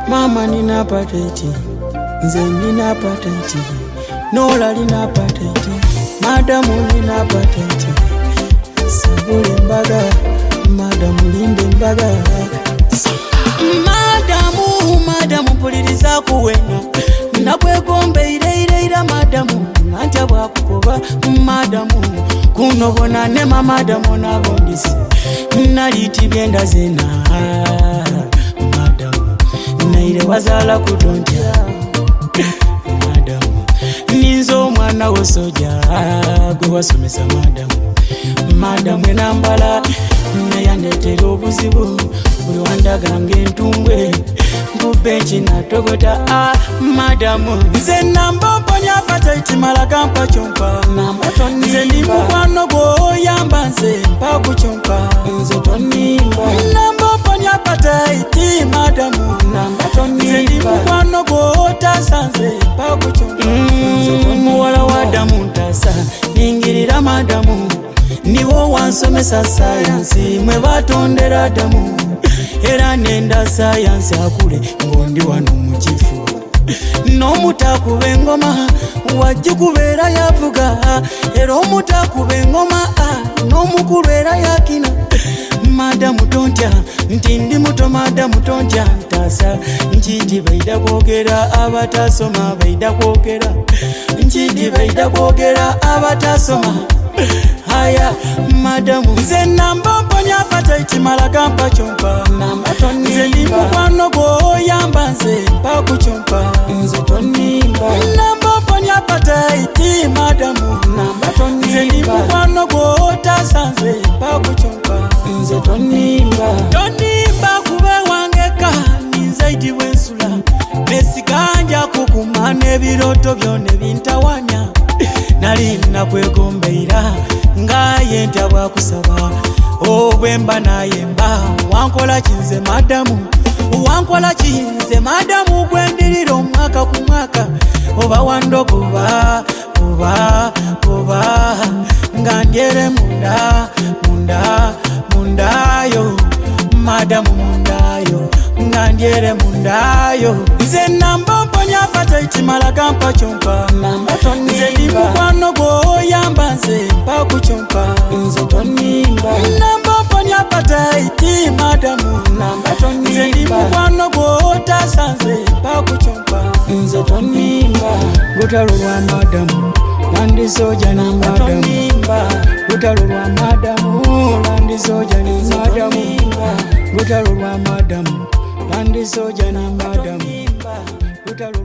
Mama nina patenti, nze nina patenti, Nola nina patenti, Madamu nina patenti. Sabule mbaga, Madamu linde mbaga. Madamu puliriza kuwena, nakwegombe ira Madamu, nantya bwakukoba Madamu, kunobona ne Madamu nabondisi, naliti byenda zena Madamu, naire wazala kutontya Madamu, ninzo omwana wo soja gwe wasomesa Madamu enambala nayandetera obuzibu, buli wandaga entumbwe kubenchi na togota Madamu, nze namba mponya patenti malaga mpa chompa, nze ndi mukwano gwo yamba nze mpa kuchompa, nze tonimba namba mponya patenti Madamu, nze ndi mukwano gwo tasa nze mpa kuchompa, muwala wa Adamu ntasa ningirira Madamu, niwo wansomesa sayansi mwe batondera Adamu, era nenda sayansi akule ngondi wano mukifu, n'omutakuba engoma wajjikubeera yavuga, era omutakuba engoma n'omukulu era yakina. Madamu tontya nti ndi muto, Madamu tontya ntasa, nkidi baida kwogera abatasoma, baida kwogera nkidi baida kwogera abatasoma. Haya Madamu, nze namba mponya patenti malaga mpa chompa, nze ndi mukwano gwo yamba nze mpa kuchompa, nze tonimba namba mponya patenti Madamu, nze ndi mukwano gwo tasa nze mpa kuchompa, nze tonimba kube wangeka ninzaidi wensula, nesiganja kukuma n'ebiroto byone bintawanya, nali nakwegombeera ngaye ntya bwakusaba, obwemba nayemba wankola kinze Madamu, wankola kinze Madamu, gwendirira omwaka ku mwaka, oba wandogoba oba nga ndyere mundayo Madamu, mundayo nga ndyere mundayo, nze namba mponya patenti malaga mpa chompa, nze ndi mukwano gwo yamba nze mpa kuchompa, nze tonimba namba mponya patenti Madamu, nze ndi mukwano gwo tasa nze mpa kuchompa, nze tonimba. Lutalo lwa Madamu landi soja ni Madamu, lutalo lwa Madamu landi soja ni Madamu, lutalo lwa Madamu landi soja ni Madamu, lutalo